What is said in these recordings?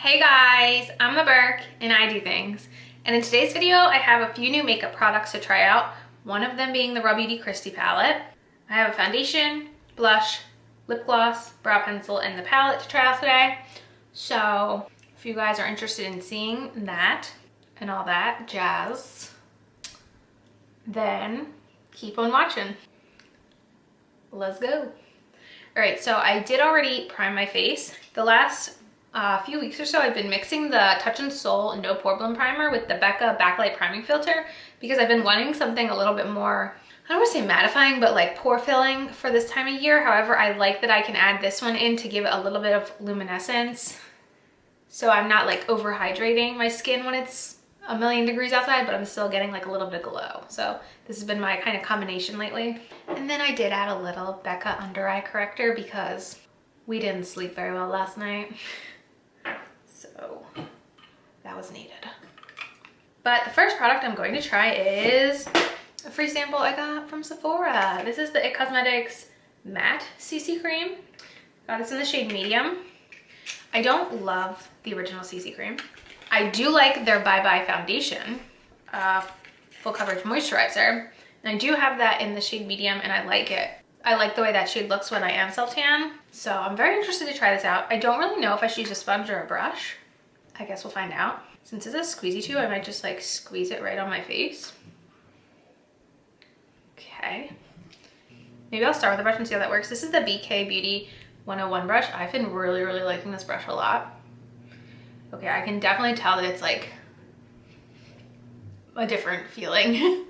Hey guys, I'm the Burke and I do things. And in today's video, I have a few new makeup products to try out. One of them being the Rawbeautykristi palette. I have a foundation, blush, lip gloss, brow pencil, and the palette to try out today. So if you guys are interested in seeing that and all that jazz, then keep on watching. Let's go. All right, so I did already prime my face. The last few weeks or so, I've been mixing the Touch in Sol No Pore Primer with the Becca Backlight Priming Filter because I've been wanting something a little bit more, I don't want to say mattifying, but like pore filling for this time of year. However, I like that I can add this one in to give it a little bit of luminescence. So I'm not like overhydrating my skin when it's a million degrees outside, but I'm still getting like a little bit of glow. So this has been my kind of combination lately. And then I did add a little Becca under eye corrector because we didn't sleep very well last night. So that was needed. But the first product I'm going to try is a free sample I got from Sephora. This is the It Cosmetics Matte CC Cream. Got this in the shade medium. I don't love the original CC cream. I do like their Bye Bye foundation, full coverage moisturizer. And I do have that in the shade medium and I like it. I like the way that shade looks when I am self-tan. So I'm very interested to try this out. I don't really know if I should use a sponge or a brush. I guess we'll find out. Since it's a squeezy tube, I might just like squeeze it right on my face. Okay. Maybe I'll start with a brush and see how that works. This is the BK Beauty 101 brush. I've been really liking this brush a lot. Okay, I can definitely tell that it's like a different feeling.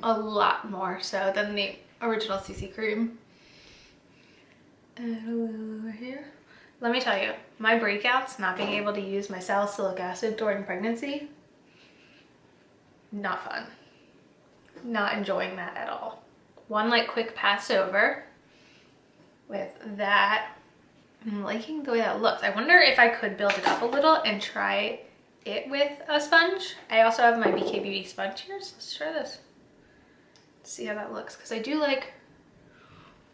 A lot more so than the original CC cream. And a little over here. Let me tell you, my breakouts, not being able to use my salicylic acid during pregnancy, not fun. Not enjoying that at all. One like quick pass over with that. I'm liking the way that looks. I wonder if I could build it up a little and try it with a sponge. I also have my BK Beauty sponge here, so let's try this. See how that looks, because I do like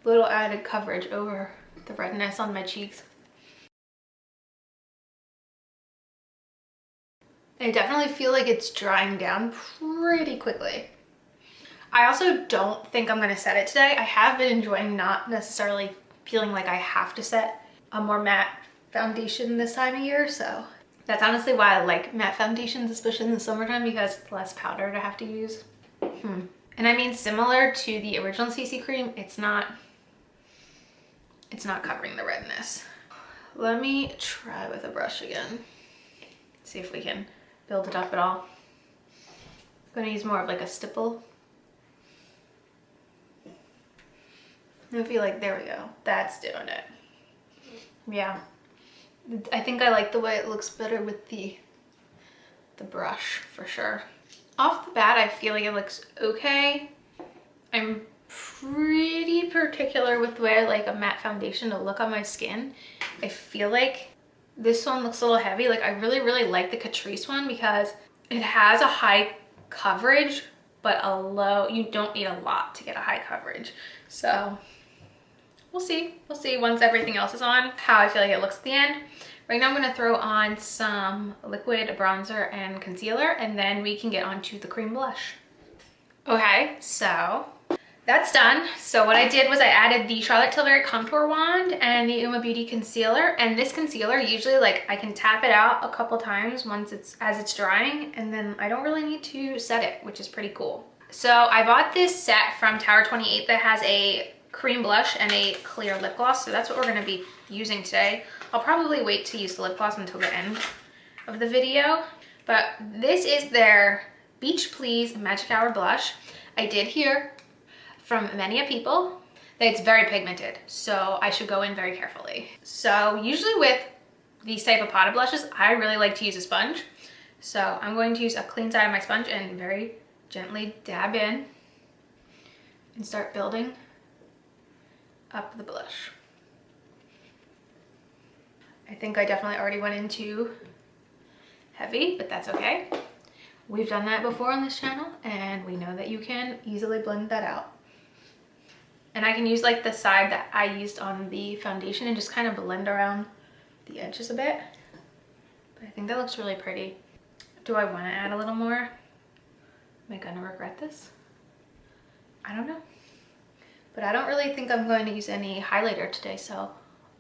little added coverage over the redness on my cheeks. I definitely feel like it's drying down pretty quickly. I also don't think I'm going to set it today. I have been enjoying not necessarily feeling like I have to set a more matte foundation this time of year, so that's honestly why I like matte foundations, especially in the summertime, because it's less powder to have to use. And I mean, similar to the original CC cream, it's not covering the redness. Let me try with a brush again. See if we can build it up at all. I'm gonna use more of like a stipple. I feel like, there we go. That's doing it. Yeah. I think I like the way it looks better with the brush for sure. Off the bat, I feel like it looks okay. I'm pretty particular with the way I like a matte foundation to look on my skin. I feel like this one looks a little heavy. Like I really like the Catrice one because it has a high coverage, but a low, you don't need a lot to get a high coverage. So we'll see. We'll see once everything else is on how I feel like it looks at the end. Right now I'm going to throw on some liquid bronzer and concealer, and then we can get on to the cream blush. Okay, so that's done. So what I did was I added the Charlotte Tilbury Contour Wand and the Uma Beauty Concealer. And this concealer, usually like I can tap it out a couple times as it's drying, and then I don't really need to set it, which is pretty cool. So I bought this set from Tower 28 that has a cream blush and a clear lip gloss. So that's what we're going to be using today. I'll probably wait to use the lip gloss until the end of the video. But this is their Beach Please Magic Hour Blush. I did hear from many people that it's very pigmented, so I should go in very carefully. So usually with these type of potted blushes, I really like to use a sponge. So I'm going to use a clean side of my sponge and very gently dab in and start building up the blush. I think I definitely already went in too heavy, but that's okay. We've done that before on this channel and we know that you can easily blend that out. And I can use like the side that I used on the foundation and just kind of blend around the edges a bit. But I think that looks really pretty. Do I want to add a little more? Am I gonna regret this? I don't know. But I don't really think I'm going to use any highlighter today, so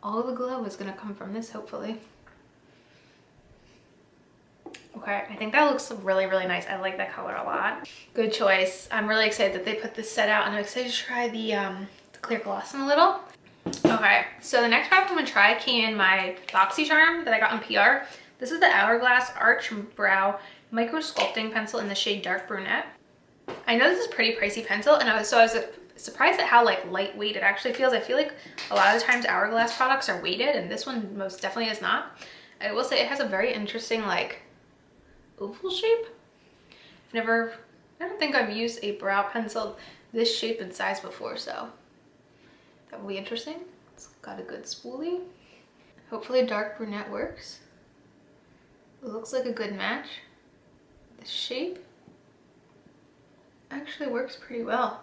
all the glow is gonna come from this, hopefully. Okay, I think that looks really, really nice. I like that color a lot. Good choice. I'm really excited that they put this set out, and I'm excited to try the clear gloss in a little. Okay, so the next product I'm gonna try came in my BoxyCharm that I got in PR. This is the Hourglass Arch Brow Micro Sculpting Pencil in the shade Dark Brunette. I know this is a pretty pricey pencil, and I was surprised at how like lightweight it actually feels. I feel like a lot of the times Hourglass products are weighted, and this one most definitely is not. I will say it has a very interesting like oval shape. I don't think I've used a brow pencil this shape and size before, so that will be interesting. It's got a good spoolie. Hopefully Dark Brunette works. It looks like a good match. The shape actually works pretty well.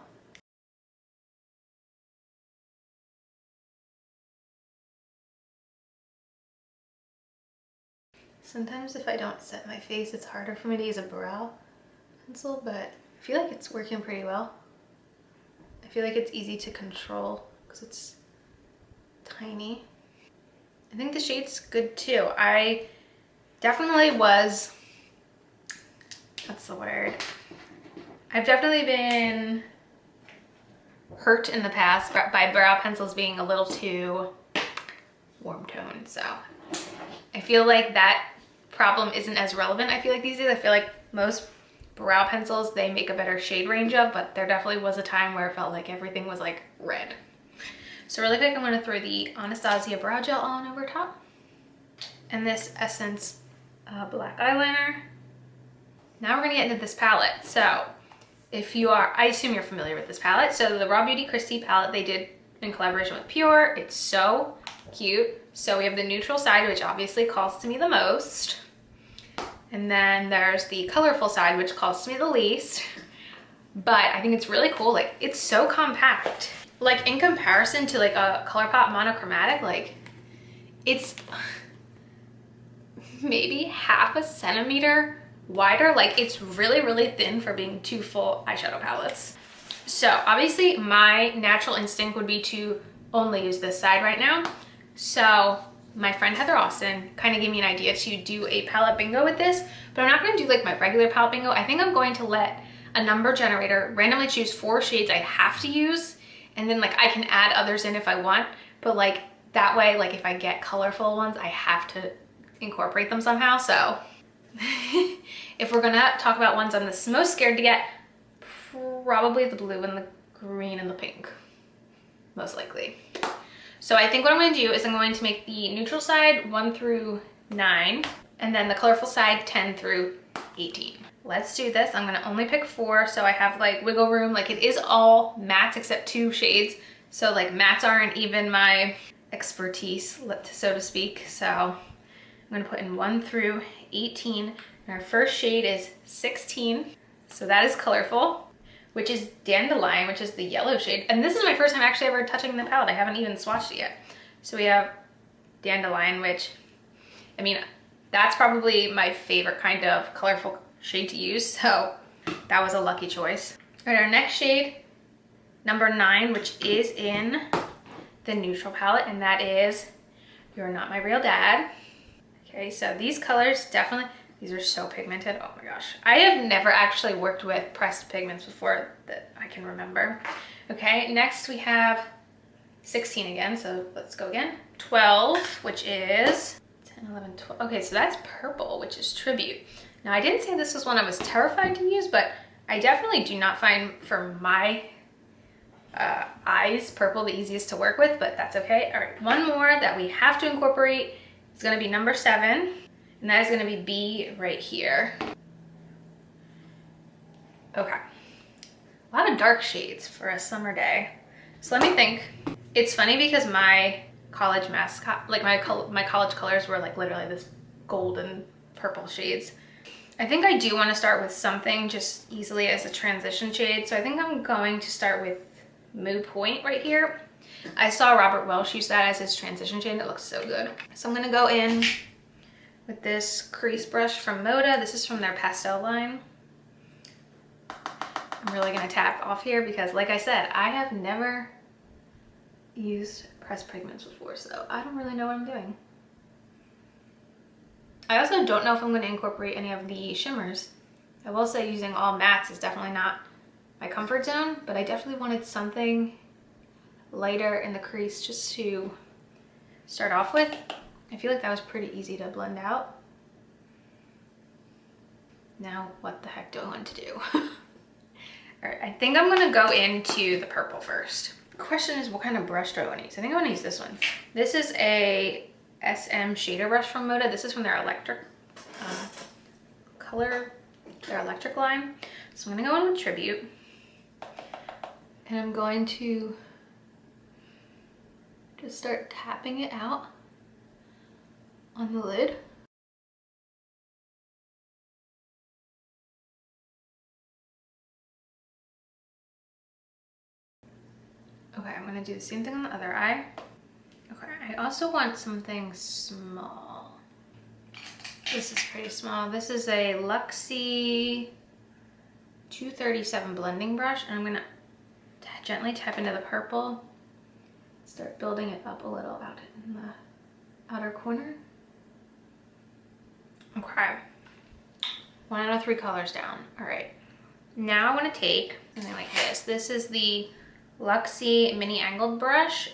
Sometimes if I don't set my face, it's harder for me to use a brow pencil, but I feel like it's working pretty well. I feel like it's easy to control because it's tiny. I think the shade's good too. I definitely was, what's the word? I've definitely been hurt in the past by brow pencils being a little too warm toned, so I feel like that problem isn't as relevant. I feel like these days, I feel like most brow pencils they make a better shade range of, but there definitely was a time where it felt like everything was like red. So really quick, I'm going to throw the Anastasia brow gel on over top and this Essence black eyeliner. Now we're going to get into this palette. So if you are, I assume you're familiar with this palette. So the Rawbeautykristi palette they did in collaboration with Pure. It's so cute. So we have the neutral side, which obviously calls to me the most. And then there's the colorful side, which calls to me the least. But I think it's really cool. Like, it's so compact. Like, in comparison to like a ColourPop monochromatic, like, it's maybe half a centimeter wider. Like, it's really, really thin for being two full eyeshadow palettes. So obviously my natural instinct would be to only use this side right now. So my friend Heather Austin kind of gave me an idea to do a palette bingo with this, but I'm not going to do like my regular palette bingo. I think I'm going to let a number generator randomly choose 4 shades I have to use, and then like I can add others in if I want, but like that way, like if I get colorful ones, I have to incorporate them somehow. So if we're gonna talk about ones I'm the most scared to get, probably the blue and the green and the pink, most likely. So I think what I'm going to do is I'm going to make the neutral side 1 through 9, and then the colorful side 10 through 18. Let's do this. I'm going to only pick 4, so I have like wiggle room. Like, it is all mattes except 2 shades, so like mattes aren't even my expertise, so to speak. So I'm going to put in 1 through 18. And our first shade is 16, so that is colorful, which is Dandelion, which is the yellow shade. And this is my first time actually ever touching the palette. I haven't even swatched it yet. So we have Dandelion, which, I mean, that's probably my favorite kind of colorful shade to use. So that was a lucky choice. All right, our next shade, number 9, which is in the neutral palette, and that is You're Not My Real Dad. Okay, so these colors definitely, these are so pigmented. Oh my gosh. I have never actually worked with pressed pigments before that I can remember. Okay, next we have 16 again, so let's go again. 12, which is 10, 11, 12. Okay, so that's purple, which is Tribute. Now, I didn't say this was one I was terrified to use, but I definitely do not find, for my eyes, purple the easiest to work with, but that's okay. All right, one more that we have to incorporate is gonna be number 7. And that is gonna be B right here. Okay. A lot of dark shades for a summer day. So let me think. It's funny because my college mascot, like my college colors were like literally this golden purple shades. I think I do want to start with something just easily as a transition shade. So I think I'm going to start with Mood Point right here. I saw Robert Welsh use that as his transition shade. It looks so good. So I'm gonna go in with this crease brush from Moda. This is from their pastel line. I'm really gonna tap off here because like I said, I have never used pressed pigments before, so I don't really know what I'm doing. I also don't know if I'm gonna incorporate any of the shimmers. I will say using all mattes is definitely not my comfort zone, but I definitely wanted something lighter in the crease just to start off with. I feel like that was pretty easy to blend out. Now, what the heck do I want to do? All right, I think I'm gonna go into the purple first. The question is, what kind of brush do I want to use? I think I want to use this one. This is a SM shader brush from Moda. This is from their electric their electric line. So I'm gonna go in with Tribute, and I'm going to just start tapping it out on the lid. Okay, I'm gonna do the same thing on the other eye. Okay, I also want something small. This is pretty small. This is a Luxie 237 blending brush, and I'm gonna gently tap into the purple, start building it up a little out in the outer corner. Okay, 1 out of 3 colors down. All right, now I want to take something like this. This is the Luxie mini angled brush,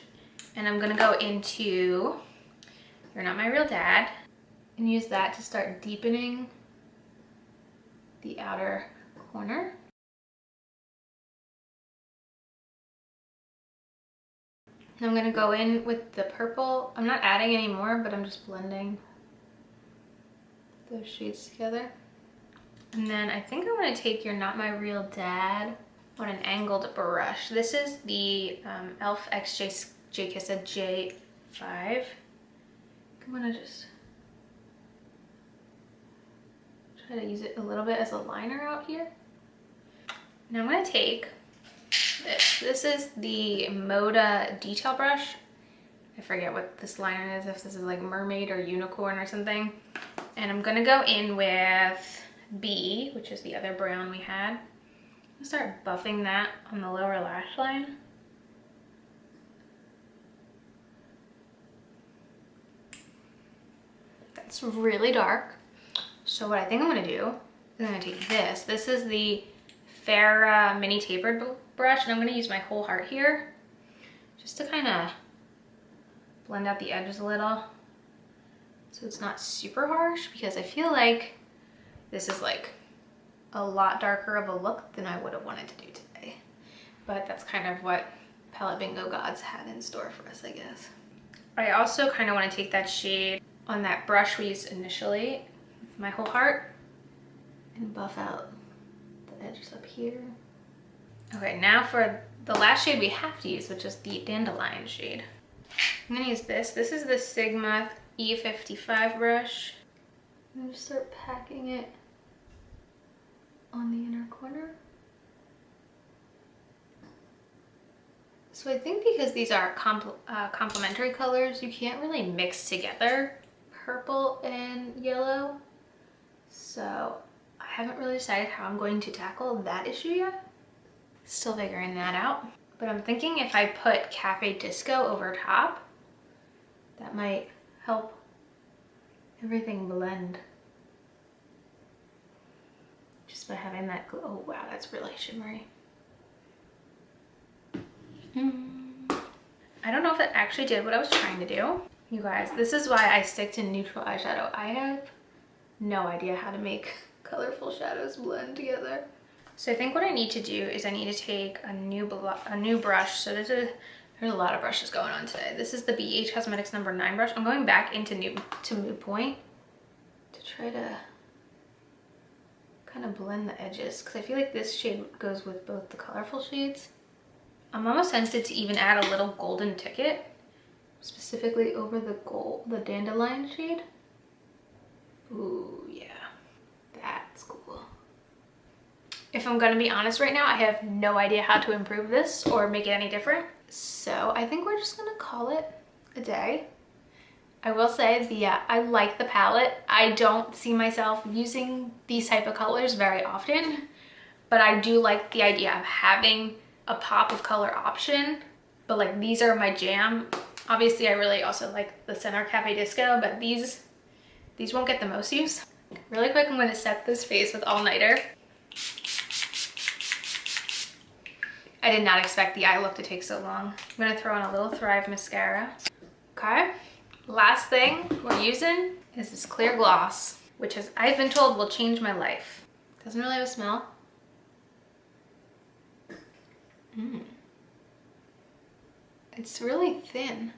and I'm gonna go into You're Not My Real Dad and use that to start deepening the outer corner. And I'm gonna go in with the purple. I'm not adding any more, but I'm just blending those shades together. And then I think I'm gonna take You're Not My Real Dad on an angled brush. This is the e.l.f. XJ Kiss J5. I'm gonna just try to use it a little bit as a liner out here. Now I'm gonna take this. This is the Moda detail brush. I forget what this liner is, if this is like mermaid or unicorn or something. And I'm gonna go in with B, which is the other brown we had. I'm gonna start buffing that on the lower lash line. That's really dark. So what I think I'm gonna do is I'm gonna take this. This is the Farrah mini tapered brush, and I'm gonna use my whole heart here just to kind of blend out the edges a little so it's not super harsh, because I feel like this is like a lot darker of a look than I would have wanted to do today. But that's kind of what Palette Bingo Gods had in store for us, I guess. I also kind of want to take that shade on that brush we used initially, my whole heart, and buff out the edges up here. Okay, now for the last shade we have to use, which is the Dandelion shade. I'm gonna use this. This is the Sigma E55 brush. I'm gonna start packing it on the inner corner. So I think because these are complementary colors, you can't really mix together purple and yellow. So I haven't really decided how I'm going to tackle that issue yet. Still figuring that out. But I'm thinking if I put Cafe Disco over top, that might help everything blend. Just by having that glow. Oh wow, that's really shimmery. I don't know if it actually did what I was trying to do. You guys, this is why I stick to neutral eyeshadow. I have no idea how to make colorful shadows blend together. So I think what I need to do is I need to take a new brush. So there's a lot of brushes going on today. This is the BH Cosmetics number 9 brush. I'm going back into Mood Point to try to kind of blend the edges, because I feel like this shade goes with both the colorful shades. I'm almost tempted to even add a little golden ticket, specifically over the Dandelion shade. Ooh, yeah, that's cool. If I'm gonna be honest right now, I have no idea how to improve this or make it any different. So I think we're just gonna call it a day. I will say I like the palette. I don't see myself using these type of colors very often, but I do like the idea of having a pop of color option. But like these are my jam. Obviously I really also like the Center Cafe Disco, but these won't get the most use. Really quick, I'm going to set this face with All Nighter. I did not expect the eye look to take so long. I'm going to throw in a little Thrive mascara. Okay, last thing we're using is this clear gloss, which I've been told will change my life. Doesn't really have a smell. It's really thin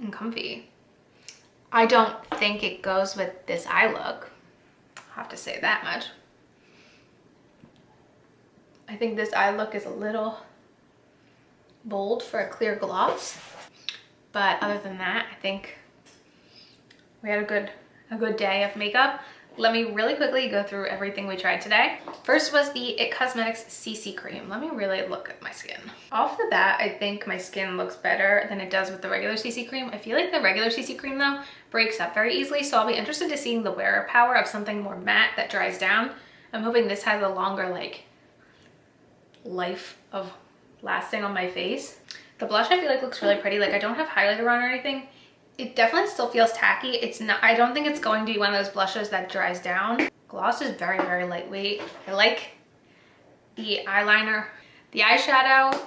and comfy. I don't think it goes with this eye look. I'll have to say that much. I think this eye look is a little bold for a clear gloss. But other than that, I think we had a good day of makeup. Let me really quickly go through everything we tried today. First was the IT Cosmetics CC cream. Let me really look at my skin. Off the bat, I think my skin looks better than it does with the regular CC cream. I feel like the regular CC cream though breaks up very easily, so I'll be interested to seeing the wearer power of something more matte that dries down. I'm hoping this has a longer like life of lasting on my face. The blush I feel like looks really pretty. Like I don't have highlighter on or anything. It definitely still feels tacky. It's not, I don't think it's going to be one of those blushes that dries down. Gloss is very, very lightweight. I like the eyeliner. The eyeshadow,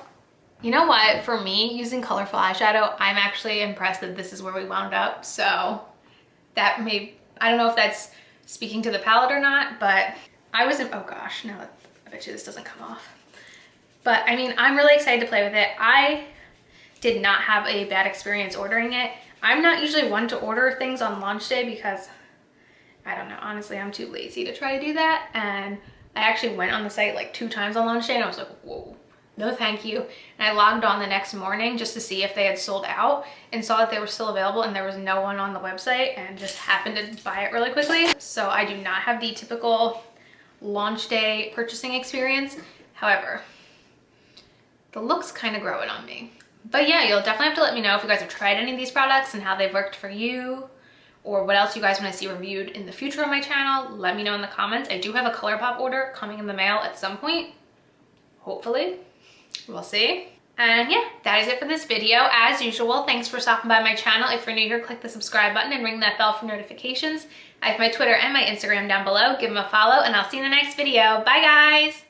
you know what? For me, using colorful eyeshadow, I'm actually impressed that this is where we wound up. So that may, I don't know if that's speaking to the palette or not, but I was in, oh gosh, no, I bet you this doesn't come off. But I mean, I'm really excited to play with it. I did not have a bad experience ordering it. I'm not usually one to order things on launch day because, I don't know, honestly, I'm too lazy to try to do that. And I actually went on the site like 2 times on launch day and I was like, whoa, no thank you. And I logged on the next morning just to see if they had sold out and saw that they were still available and there was no one on the website and just happened to buy it really quickly. So I do not have the typical launch day purchasing experience. However, the look's kind of growing on me. But yeah, you'll definitely have to let me know if you guys have tried any of these products and how they've worked for you, or what else you guys want to see reviewed in the future on my channel. Let me know in the comments. I do have a ColourPop order coming in the mail at some point, hopefully. We'll see. And yeah, that is it for this video. As usual, thanks for stopping by my channel. If you're new here, click the subscribe button and ring that bell for notifications. I have my Twitter and my Instagram down below. Give them a follow and I'll see you in the next video. Bye guys!